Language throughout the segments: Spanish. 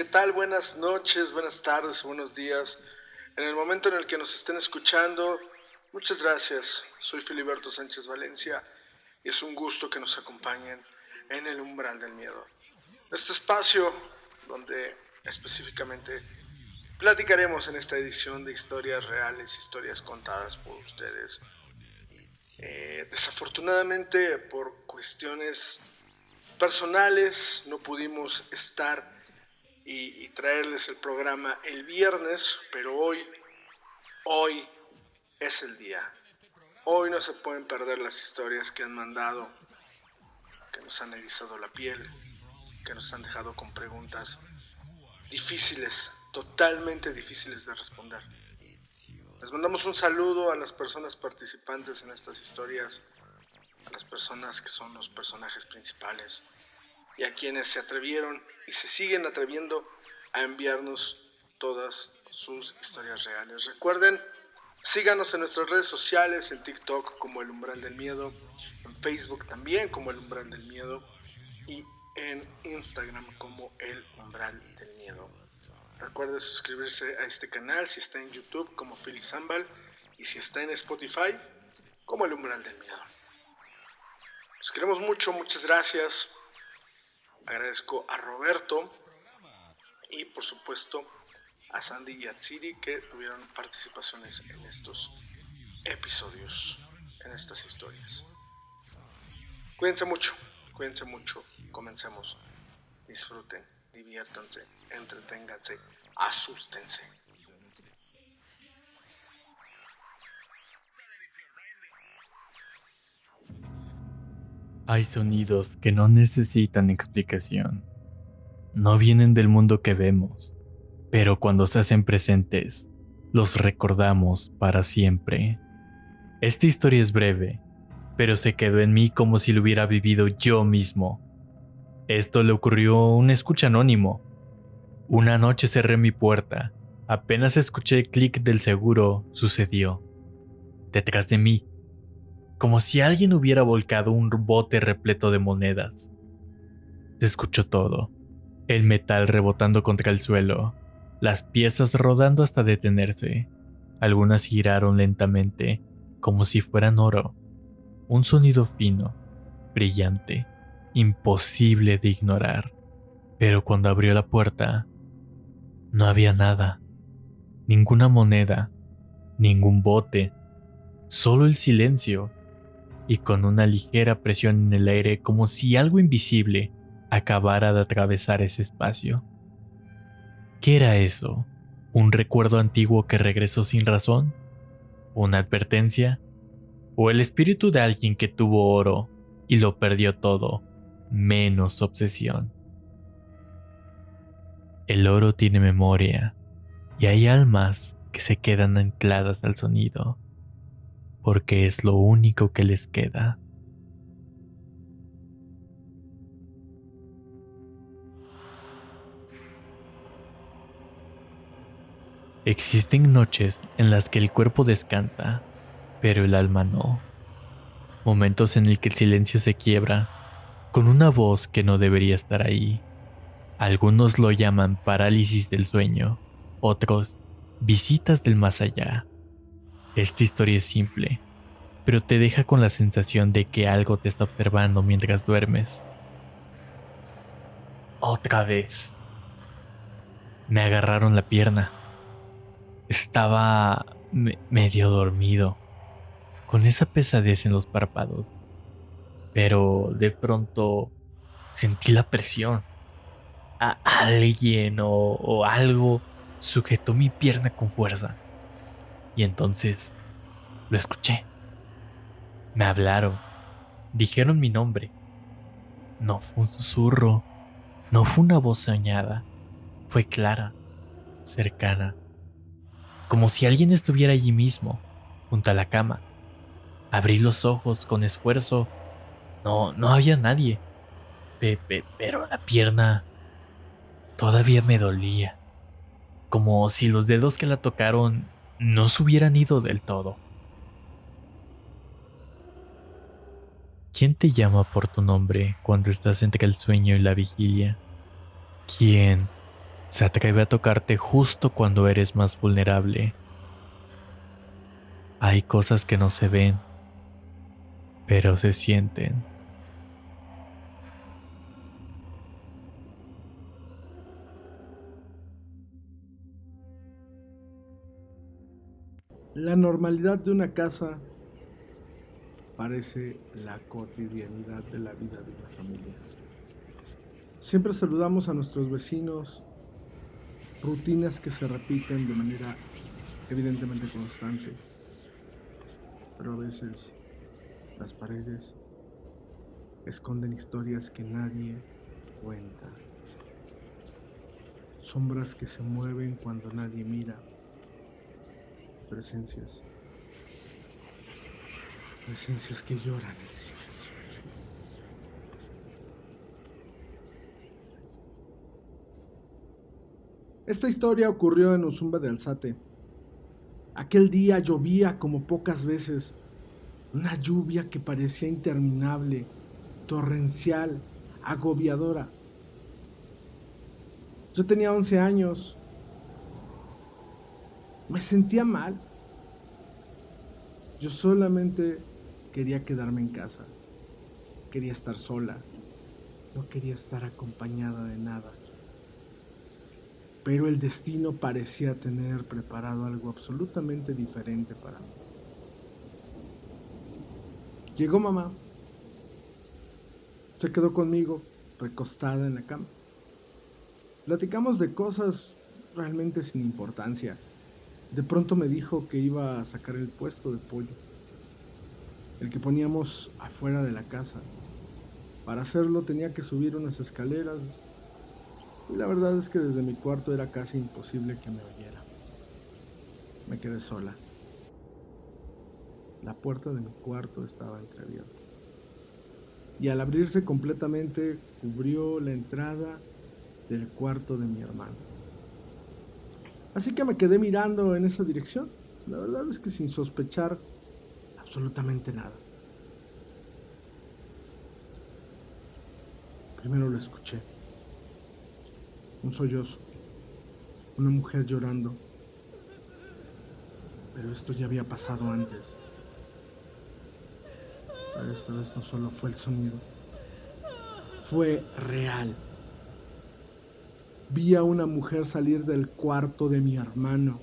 ¿Qué tal? Buenas noches, buenas tardes, buenos días. En el momento en el que nos estén escuchando, muchas gracias. Soy Filiberto Sánchez Valencia y es un gusto que nos acompañen en el umbral del miedo. Este espacio donde específicamente platicaremos en esta edición de historias reales, historias contadas por ustedes. Desafortunadamente, por cuestiones personales, no pudimos estar y traerles el programa el viernes, pero hoy es el día. Hoy no se pueden perder las historias que han mandado, que nos han erizado la piel, que nos han dejado con preguntas difíciles, totalmente difíciles de responder. Les mandamos un saludo a las personas participantes en estas historias, a las personas que son los personajes principales y a quienes se atrevieron y se siguen atreviendo a enviarnos todas sus historias reales. Recuerden, síganos en nuestras redes sociales, en TikTok como El Umbral del Miedo, en Facebook también como El Umbral del Miedo y en Instagram como El Umbral del Miedo. Recuerde suscribirse a este canal si está en YouTube como Phil Zambal y si está en Spotify como El Umbral del Miedo. Los queremos mucho, muchas gracias. Agradezco a Roberto y por supuesto a Sandy y a Tsiri que tuvieron participaciones en estos episodios, en estas historias. Cuídense mucho, comencemos. Disfruten, diviértanse, entreténganse, asústense. Hay sonidos que no necesitan explicación. No vienen del mundo que vemos, pero cuando se hacen presentes, los recordamos para siempre. Esta historia es breve, pero se quedó en mí como si lo hubiera vivido yo mismo. Esto le ocurrió a un escucha anónimo. Una noche cerré mi puerta. Apenas escuché el clic del seguro, sucedió. Detrás de mí, como si alguien hubiera volcado un bote repleto de monedas. Se escuchó todo, el metal rebotando contra el suelo, las piezas rodando hasta detenerse. Algunas giraron lentamente, como si fueran oro. Un sonido fino, brillante, imposible de ignorar. Pero cuando abrió la puerta, no había nada, ninguna moneda, ningún bote, solo el silencio. Y con una ligera presión en el aire como si algo invisible acabara de atravesar ese espacio. ¿Qué era eso? ¿Un recuerdo antiguo que regresó sin razón? ¿Una advertencia? ¿O el espíritu de alguien que tuvo oro y lo perdió todo, menos obsesión? El oro tiene memoria y hay almas que se quedan ancladas al sonido, porque es lo único que les queda. Existen noches en las que el cuerpo descansa, pero el alma no. Momentos en el que el silencio se quiebra con una voz que no debería estar ahí. Algunos lo llaman parálisis del sueño, otros visitas del más allá. Esta historia es simple, pero te deja con la sensación de que algo te está observando mientras duermes. Otra vez. Me agarraron la pierna. Estaba medio dormido, con esa pesadez en los párpados, pero de pronto sentí la presión. Alguien o algo sujetó mi pierna con fuerza. Y entonces lo escuché. Me hablaron, dijeron mi nombre. No fue un susurro, no fue una voz soñada, fue clara, cercana, como si alguien estuviera allí mismo, junto a la cama. Abrí los ojos con esfuerzo. No había nadie. Pero la pierna todavía me dolía, como si los dedos que la tocaron no se hubieran ido del todo. ¿Quién te llama por tu nombre cuando estás entre el sueño y la vigilia? ¿Quién Se atreve a tocarte justo cuando eres más vulnerable. Hay cosas que no se ven, pero se sienten. La normalidad de una casa parece la cotidianidad de la vida de una familia. Siempre saludamos a nuestros vecinos, rutinas que se repiten de manera evidentemente constante, pero a veces las paredes esconden historias que nadie cuenta, sombras que se mueven cuando nadie mira, presencias que lloran en silencio. Esta historia ocurrió en Uzumba de Alzate. Aquel día llovía como pocas veces, una lluvia que parecía interminable, torrencial, agobiadora. Yo tenía 11 años. Me sentía mal. Yo solamente quería quedarme en casa. Quería estar sola. No quería estar acompañada de nada. Pero el destino parecía tener preparado algo absolutamente diferente para mí. Llegó mamá. Se quedó conmigo, recostada en la cama. Platicamos de cosas realmente sin importancia. De pronto me dijo que iba a sacar el puesto de pollo, el que poníamos afuera de la casa. Para hacerlo tenía que subir unas escaleras y la verdad es que desde mi cuarto era casi imposible que me oyera. Me quedé sola. La puerta de mi cuarto estaba entreabierta y al abrirse completamente cubrió la entrada del cuarto de mi hermano. Así que me quedé mirando en esa dirección. La verdad es que sin sospechar absolutamente nada. Primero lo escuché. Un sollozo. Una mujer llorando. Pero esto ya había pasado antes. Pero esta vez no solo fue el sonido. Fue real. Vi a una mujer salir del cuarto de mi hermano,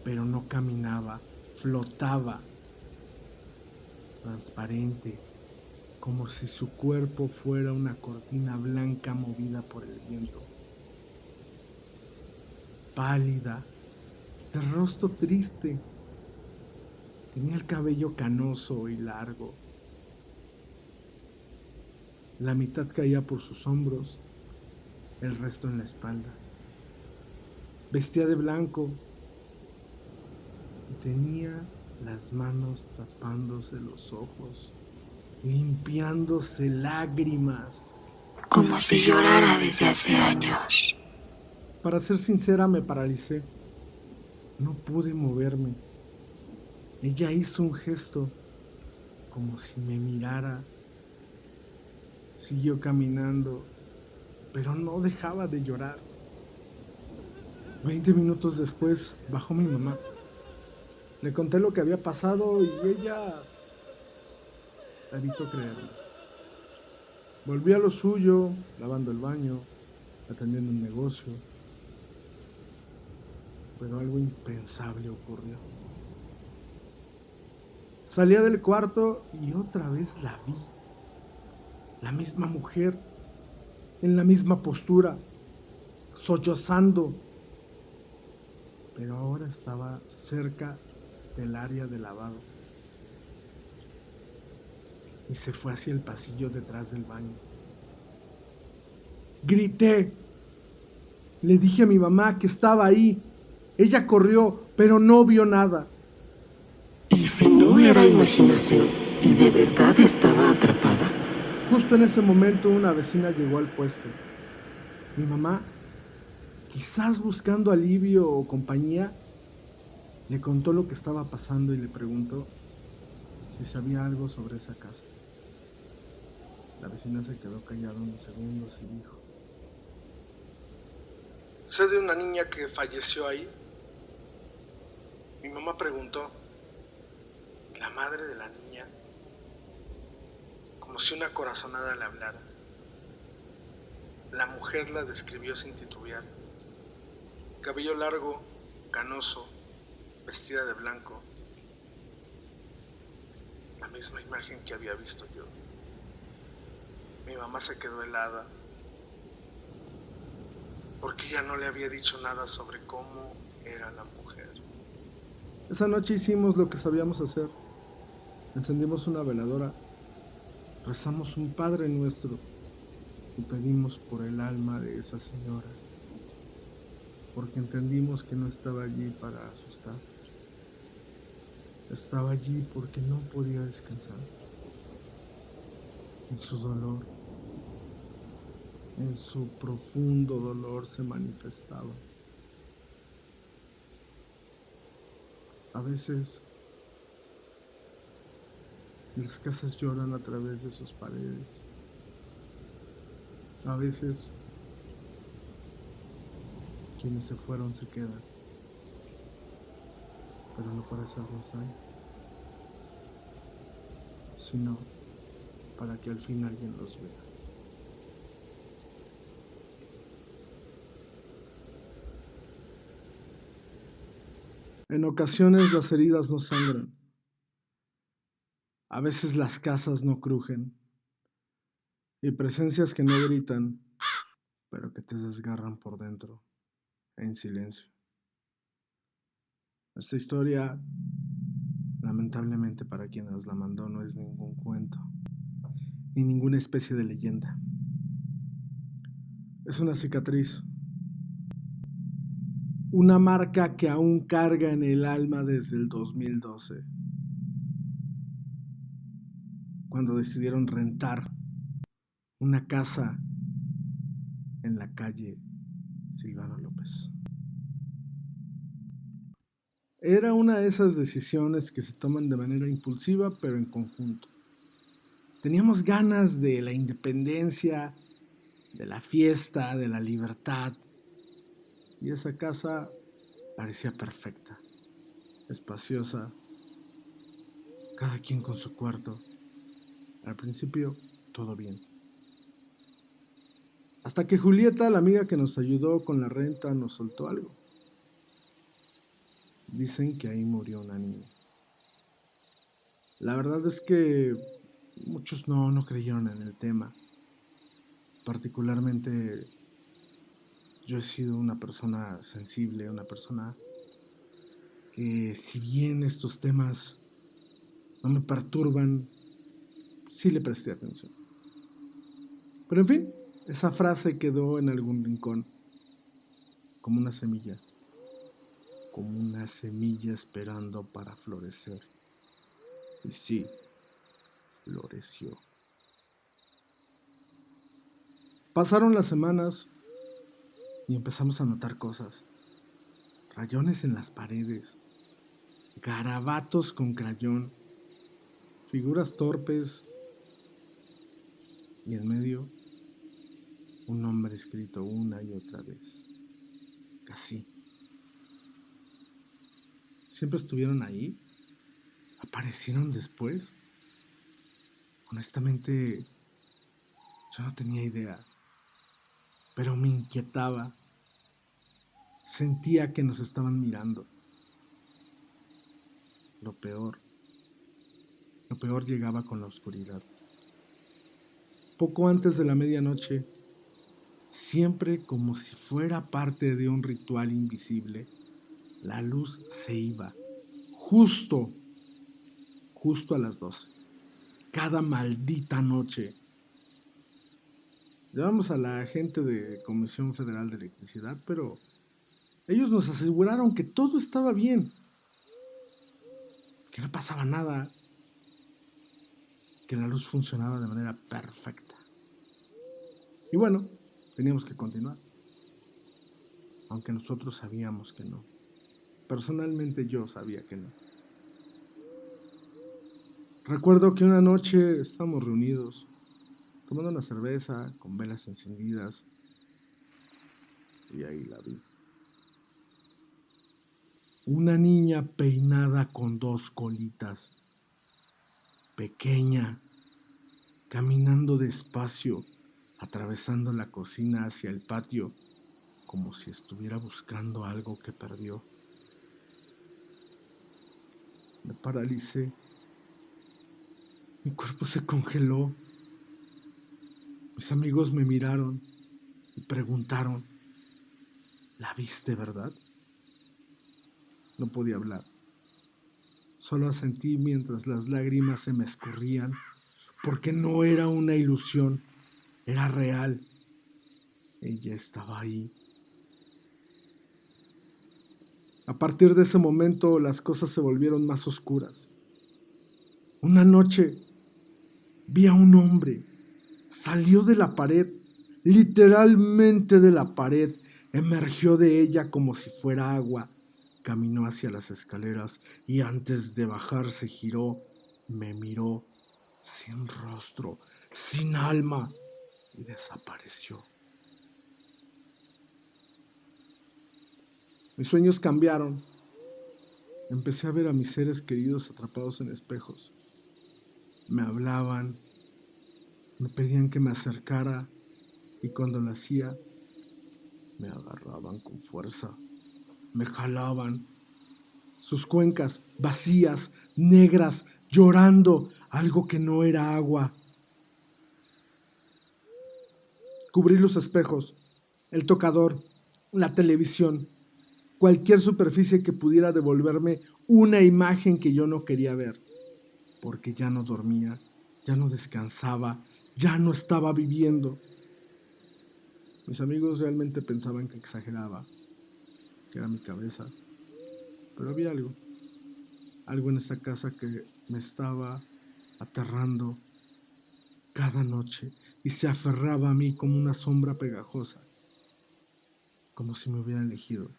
pero no caminaba, flotaba, transparente, como si su cuerpo fuera una cortina blanca movida por el viento. Pálida, de rostro triste, tenía el cabello canoso y largo. La mitad caía por sus hombros, el resto en la espalda. Vestía de blanco y tenía las manos tapándose los ojos, limpiándose lágrimas. Como si llorara desde hace años. Para ser sincera, me paralicé. No pude moverme. Ella hizo un gesto, como si me mirara. Siguió caminando, pero no dejaba de llorar. 20 minutos después bajó mi mamá. Le conté lo que había pasado y ella evitó creerlo. Volví a lo suyo, lavando el baño, atendiendo un negocio. Pero algo impensable ocurrió. Salía del cuarto y otra vez la vi. La misma mujer, en la misma postura, sollozando. Pero ahora estaba cerca del área de lavado. Y se fue hacia el pasillo detrás del baño. Grité. Le dije a mi mamá que estaba ahí. Ella corrió, pero no vio nada. ¿Y si no era imaginación y de verdad estaba atrapada? Justo en ese momento una vecina llegó al puesto. Mi mamá, quizás buscando alivio o compañía, le contó lo que estaba pasando y le preguntó si sabía algo sobre esa casa. La vecina se quedó callada unos segundos y dijo: Sé de una niña que falleció ahí. Mi mamá preguntó, la madre de la niña, como si una corazonada le hablara. La mujer la describió sin titubear. Cabello largo, canoso, vestida de blanco. La misma imagen que había visto yo. Mi mamá se quedó helada, porque ella no le había dicho nada sobre cómo era la mujer. Esa noche hicimos lo que sabíamos hacer. Encendimos una veladora, rezamos un Padre Nuestro y pedimos por el alma de esa señora, porque entendimos que no estaba allí para asustar. Estaba allí porque no podía descansar. En su dolor, en su profundo dolor se manifestaba. A veces las casas lloran a través de sus paredes. A veces quienes se fueron se quedan, pero no para hacernos daño, sino para que al fin alguien los vea. En ocasiones las heridas no sangran. A veces las casas no crujen. Y presencias que no gritan, pero que te desgarran por dentro, en silencio. Esta historia, lamentablemente para quien nos la mandó, no es ningún cuento, ni ninguna especie de leyenda. Es una cicatriz, una marca que aún carga en el alma desde el 2012, cuando decidieron rentar una casa en la calle Silvano López. Era una de esas decisiones que se toman de manera impulsiva, pero en conjunto. Teníamos ganas de la independencia, de la fiesta, de la libertad. Y esa casa parecía perfecta, espaciosa, cada quien con su cuarto. Al principio, todo bien. Hasta que Julieta, la amiga que nos ayudó con la renta, nos soltó algo. Dicen que ahí murió una niña. La verdad es que muchos no creyeron en el tema. Particularmente yo he sido una persona sensible, una persona que si bien estos temas no me perturban, sí le presté atención. Pero en fin, esa frase quedó en algún rincón, como una semilla esperando para florecer. Y sí, floreció. Pasaron las semanas y empezamos a notar cosas. Rayones en las paredes, garabatos con crayón, figuras torpes y en medio un nombre escrito una y otra vez. Casi. ¿Siempre estuvieron ahí? ¿Aparecieron después? Honestamente, yo no tenía idea, pero me inquietaba. Sentía que nos estaban mirando. Lo peor llegaba con la oscuridad. Poco antes de la medianoche, siempre como si fuera parte de un ritual invisible, la luz se iba, justo a las 12. Cada maldita noche. Llamamos a la gente de Comisión Federal de Electricidad, pero ellos nos aseguraron que todo estaba bien, que no pasaba nada, que la luz funcionaba de manera perfecta. Y bueno, teníamos que continuar, aunque nosotros sabíamos que no. Personalmente yo sabía que no. Recuerdo que una noche estábamos reunidos, tomando una cerveza, con velas encendidas, Y ahí la vi. Una niña peinada con 2 colitas, pequeña, caminando despacio, atravesando la cocina hacia el patio, como si estuviera buscando algo que perdió. Me paralicé. Mi cuerpo se congeló. Mis amigos me miraron y preguntaron, ¿la viste, verdad? No podía hablar. Solo asentí mientras las lágrimas se me escurrían, porque no era una ilusión, era real. Ella estaba ahí. A partir de ese momento las cosas se volvieron más oscuras. Una noche vi a un hombre. Salió de la pared, literalmente de la pared. Emergió de ella como si fuera agua. Caminó hacia las escaleras y antes de bajar se giró, me miró sin rostro, sin alma y desapareció. Mis sueños cambiaron. Empecé a ver a mis seres queridos atrapados en espejos. Me hablaban, me pedían que me acercara y cuando lo hacía, me agarraban con fuerza, me jalaban. Sus cuencas vacías, negras, llorando, algo que no era agua. Cubrí los espejos, el tocador, la televisión, cualquier superficie que pudiera devolverme una imagen que yo no quería ver, porque ya no dormía, ya no descansaba, ya no estaba viviendo. Mis amigos realmente pensaban que exageraba, que era mi cabeza, pero había algo en esa casa que me estaba aterrando cada noche y se aferraba a mí como una sombra pegajosa, como si me hubiera elegido,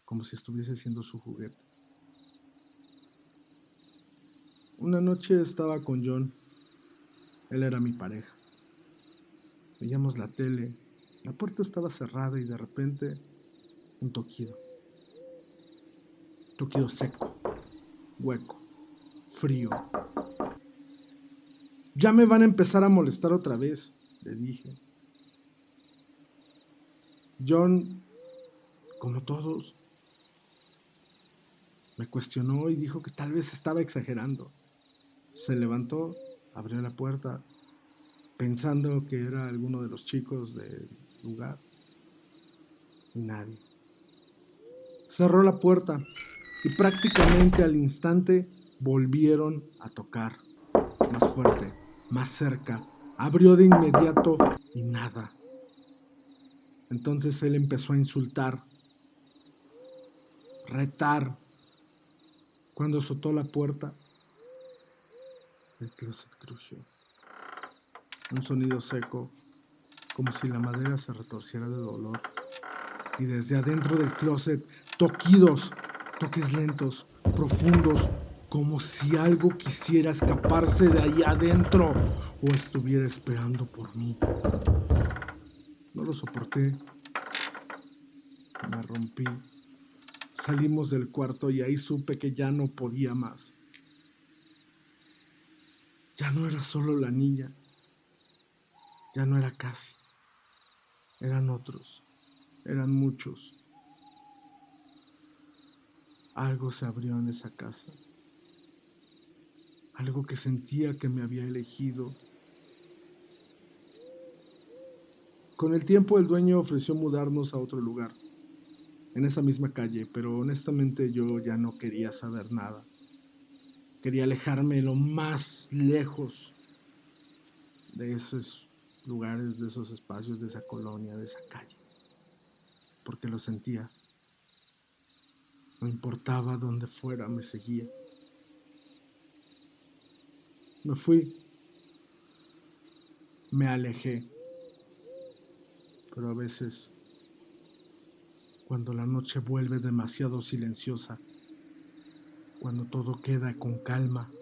como si estuviese siendo su juguete. Una noche estaba con John, él era mi pareja. Veíamos la tele, la puerta estaba cerrada y de repente un toquido. Toquido seco, hueco, frío. Ya me van a empezar a molestar otra vez, le dije. John, como todos, me cuestionó y dijo que tal vez estaba exagerando. Se levantó, abrió la puerta, pensando que era alguno de los chicos del lugar. Y nadie. Cerró la puerta y prácticamente al instante volvieron a tocar. Más fuerte, más cerca. Abrió de inmediato y nada. Entonces él empezó a insultar, retar. Cuando azotó la puerta, el closet crujió. Un sonido seco, como si la madera se retorciera de dolor. Y desde adentro del closet, toquidos, toques lentos, profundos, como si algo quisiera escaparse de ahí adentro o estuviera esperando por mí. No lo soporté. Me rompí. Salimos del cuarto y ahí supe que ya no podía más. Ya no era solo la niña. Ya no era Cassie. Eran otros. Eran muchos. Algo se abrió en esa casa. Algo que sentía que me había elegido. Con el tiempo el dueño ofreció mudarnos a otro lugar, en esa misma calle, pero honestamente yo ya no quería saber nada. Quería alejarme lo más lejos de esos lugares, de esos espacios, de esa colonia, de esa calle, porque lo sentía. No importaba dónde fuera, me seguía. Me fui, me alejé, pero a veces, cuando la noche vuelve demasiado silenciosa, cuando todo queda con calma,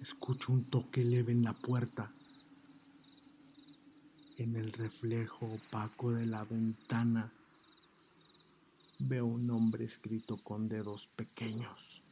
escucho un toque leve en la puerta En el reflejo opaco de la ventana veo un nombre escrito con dedos pequeños.